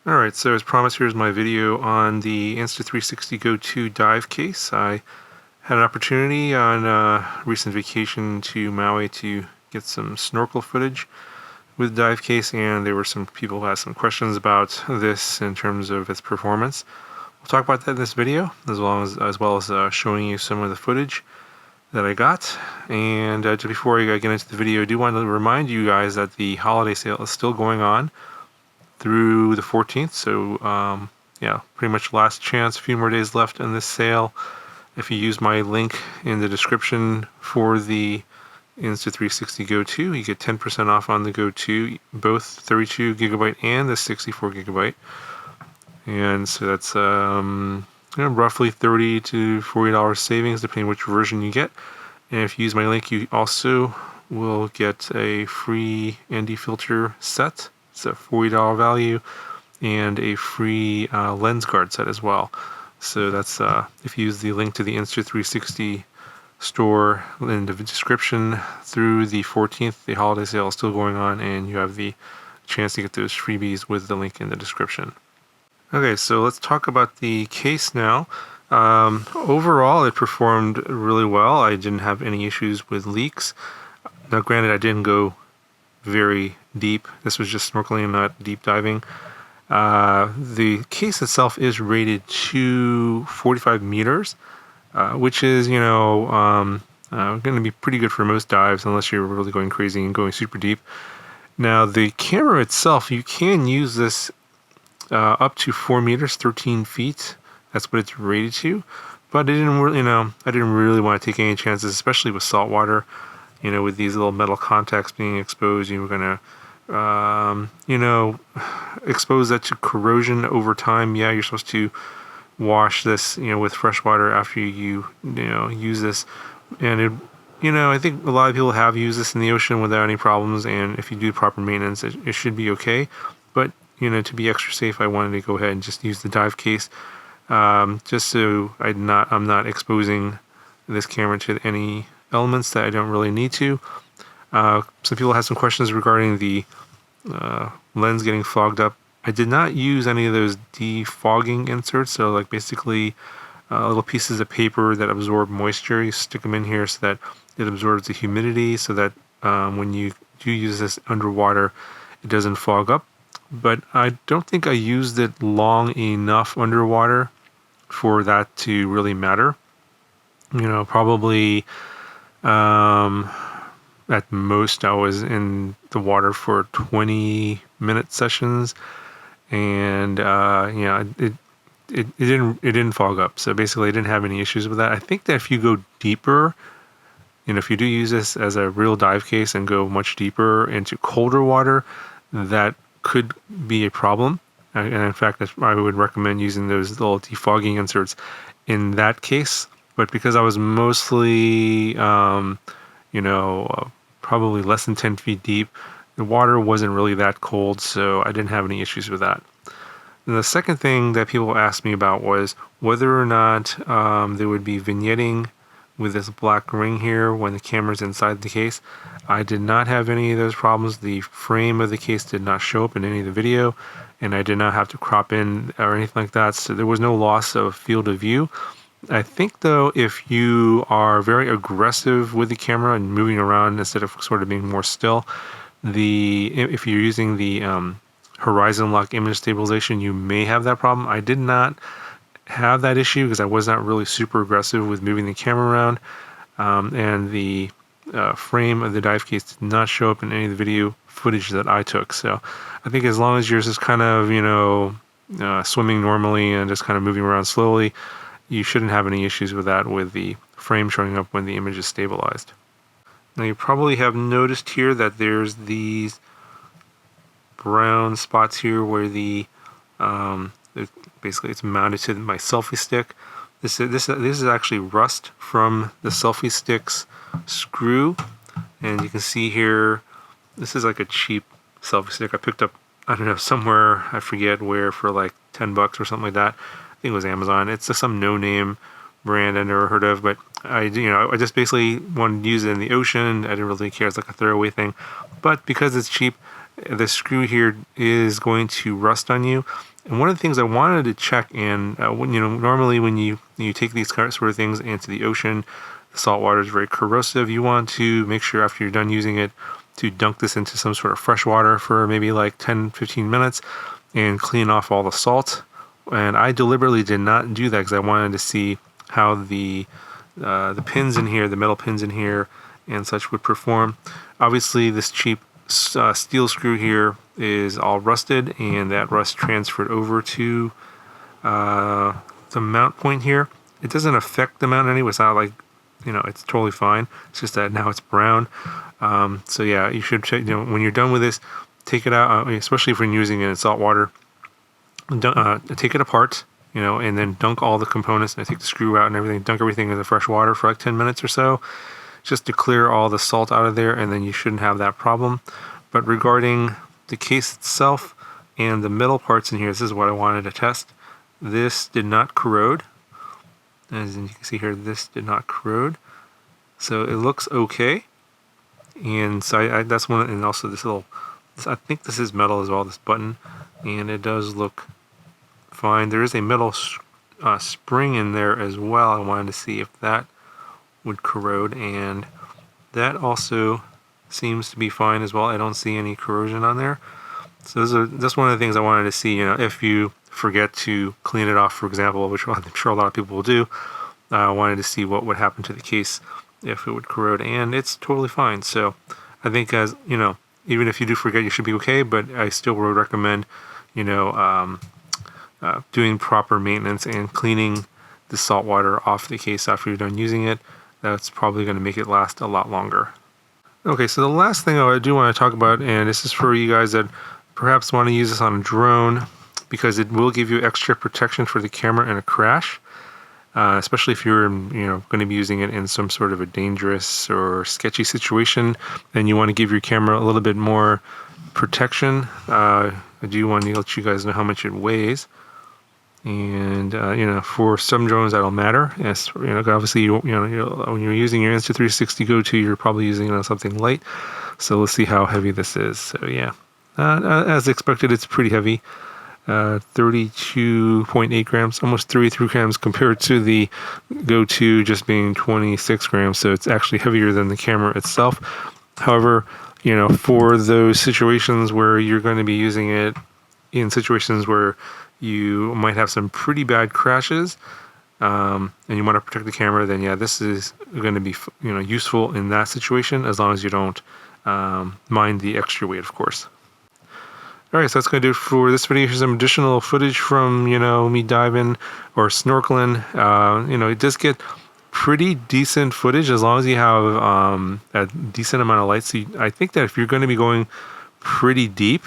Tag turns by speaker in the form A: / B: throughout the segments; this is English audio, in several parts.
A: Alright, so as promised, here's my video on the Insta360 Go 2 dive case. I had an opportunity on a recent vacation to Maui to get some snorkel footage with the dive case, and there were some people who asked some questions about this in terms of its performance. We'll talk about that in this video, as well as showing you some of the footage that I got. And just before I get into the video, I do want to remind you guys that the holiday sale is still going on through the 14th, so yeah, pretty much last chance, a few more days left in this sale. If you use my link in the description for the Insta360 Go 2, you get 10% off on the Go 2, both 32 gigabyte and the 64 gigabyte. And so that's roughly $30 to $40 savings depending which version you get. And if you use my link, you also will get a free ND filter set. It's a $40 value, and a free lens guard set as well. So that's if you use the link to the Insta360 store in the description through the 14th, the holiday sale is still going on, and you have the chance to get those freebies with the link in the description. Okay, so let's talk about the case now. Overall, it performed really well. I didn't have any issues with leaks. Now, granted, I didn't go very deep. This was just snorkeling, not deep diving. The case itself is rated to 45 meters, which is, going to be pretty good for most dives unless you're really going crazy and going super deep. Now, the camera itself, you can use this up to 4 meters, 13 feet. That's what it's rated to. But I didn't really want to take any chances, especially with salt water. With these little metal contacts being exposed, you were going to, expose that to corrosion over time. Yeah, you're supposed to wash this, with fresh water after you use this. And I think a lot of people have used this in the ocean without any problems. And if you do proper maintenance, it should be okay. But, to be extra safe, I wanted to go ahead and just use the dive case, just so I'm not exposing this camera to any elements that I don't really need to. Some people had some questions regarding the lens getting fogged up. I did not use any of those defogging inserts, so like basically little pieces of paper that absorb moisture. You stick them in here so that it absorbs the humidity, so that when you do use this underwater, it doesn't fog up. But I don't think I used it long enough underwater for that to really matter. Probably at most I was in the water for 20-minute sessions, and it didn't fog up. So basically I didn't have any issues with that. I think that if you go deeper, if you do use this as a real dive case and go much deeper into colder water, that could be a problem. And in fact, I would recommend using those little defogging inserts in that case. But because I was mostly, probably less than 10 feet deep, the water wasn't really that cold, so I didn't have any issues with that. And the second thing that people asked me about was whether or not there would be vignetting with this black ring here when the camera's inside the case. I did not have any of those problems. The frame of the case did not show up in any of the video, and I did not have to crop in or anything like that, so there was no loss of field of view. I think, though, if you are very aggressive with the camera and moving around instead of sort of being more still, if you're using the horizon lock image stabilization, you may have that problem. I did not have that issue because I was not really super aggressive with moving the camera around, and the frame of the dive case did not show up in any of the video footage that I took. So I think as long as you're just kind of, swimming normally and just kind of moving around slowly, you shouldn't have any issues with that, with the frame showing up when the image is stabilized. Now you probably have noticed here that there's these brown spots here where basically it's mounted to my selfie stick. This is actually rust from the selfie stick's screw, and you can see here, this is like a cheap selfie stick I picked up, I don't know, somewhere, I forget where, for like $10 or something like that. I think it was Amazon. It's just some no-name brand I never heard of, but I just basically wanted to use it in the ocean. I didn't really care. It's like a throwaway thing. But because it's cheap, the screw here is going to rust on you. And one of the things I wanted to check, and when, normally when you take these sort of things into the ocean, the salt water is very corrosive. You want to make sure after you're done using it to dunk this into some sort of fresh water for maybe like 10-15 minutes and clean off all the salt. And I deliberately did not do that because I wanted to see how the pins in here, the metal pins in here and such would perform. Obviously this cheap steel screw here is all rusted, and that rust transferred over to the mount point here. It doesn't affect the mount anyway. It's not like, it's totally fine. It's just that now it's brown. So yeah, you should check, when you're done with this, take it out, especially if you're using it in salt water. Take it apart, and then dunk all the components, and I take the screw out and everything, dunk everything in the fresh water for like 10 minutes or so, just to clear all the salt out of there, and then you shouldn't have that problem. But regarding the case itself and the metal parts in here, this is what I wanted to test. This did not corrode. As you can see here, this did not corrode. So it looks okay. And so that's one, and also this little, I think this is metal as well, this button, and it does look fine. There is a metal spring in there as well. I wanted to see if that would corrode, and that also seems to be fine as well. I don't see any corrosion on there. So that's one of the things I wanted to see. If you forget to clean it off, for example, which I'm sure a lot of people will do, I wanted to see what would happen to the case if it would corrode, and it's totally fine. So I think, as even if you do forget, you should be okay. But I still would recommend doing proper maintenance and cleaning the salt water off the case after you're done using it. That's probably going to make it last a lot longer. Okay, so the last thing I do want to talk about, and this is for you guys that perhaps want to use this on a drone, because it will give you extra protection for the camera in a crash, especially if you're going to be using it in some sort of a dangerous or sketchy situation, and you want to give your camera a little bit more protection. I do want to let you guys know how much it weighs. And for some drones that'll matter. Yes, obviously when you're using your Insta360 Go2, you're probably using something light. So let's see how heavy this is. So yeah, as expected, it's pretty heavy. 32.8 grams, almost 33 grams compared to the Go2 just being 26 grams. So it's actually heavier than the camera itself. However, for those situations where you're going to be using it in situations where you might have some pretty bad crashes, and you want to protect the camera, then yeah, this is going to be useful in that situation, as long as you don't mind the extra weight, of course. Alright, so that's going to do it for this video. Here's some additional footage from me diving or snorkeling. It does get pretty decent footage as long as you have a decent amount of light. So I think that if you're going to be going pretty deep,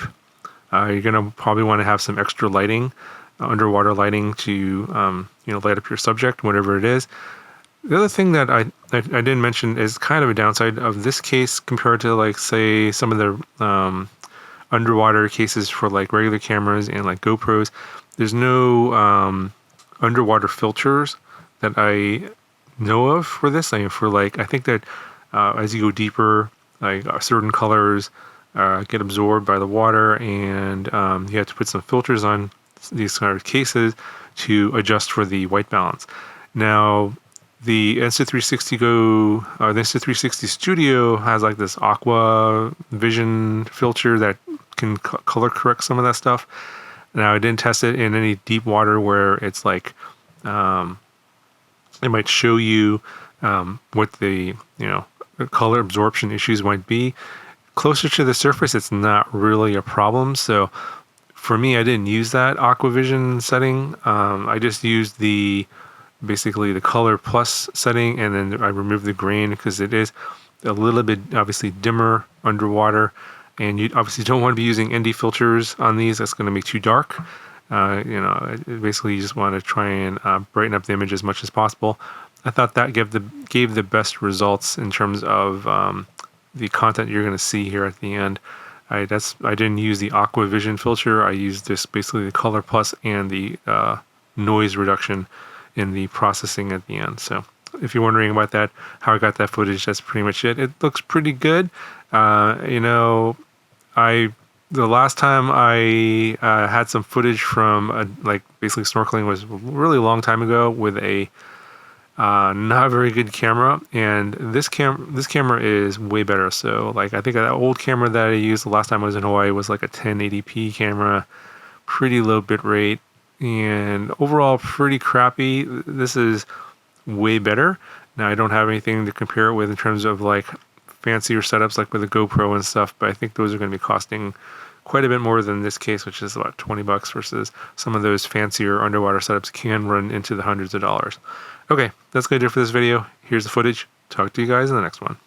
A: you're going to probably want to have some extra lighting, underwater lighting, to light up your subject, whatever it is. The other thing that I didn't mention is kind of a downside of this case compared to, like, say, some of the underwater cases for like regular cameras and like GoPros. There's no underwater filters that I know of for this. I think that as you go deeper, like certain colors get absorbed by the water, and you have to put some filters on these kind of cases to adjust for the white balance. Now, the Insta360 the Insta360 Studio has like this aqua vision filter that can color correct some of that stuff. Now, I didn't test it in any deep water where it's like it might show you what the color absorption issues might be. Closer to the surface, it's not really a problem. So for me, I didn't use that Aquavision setting. I just used basically the color plus setting, and then I removed the grain because it is a little bit obviously dimmer underwater, and you obviously don't want to be using ND filters on these. That's going to be too dark. Basically you just want to try and brighten up the image as much as possible. I thought that gave the best results in terms of the content you're going to see here at the end. I didn't use the Aquavision filter. I used basically the color plus and the noise reduction in the processing at the end. So if you're wondering about that, how I got that footage, that's pretty much it. It looks pretty good. I The last time I had some footage from like basically snorkeling was a really long time ago with a not very good camera, and this camera is way better. So like I think that old camera that I used the last time I was in Hawaii was like a 1080p camera, pretty low bit rate, and overall pretty crappy. This is way better. Now I don't have anything to compare it with in terms of like fancier setups like with a GoPro and stuff, but I think those are going to be costing quite a bit more than this case, which is about $20 versus some of those fancier underwater setups can run into the hundreds of dollars. Okay, that's going to do it for this video. Here's the footage. Talk to you guys in the next one.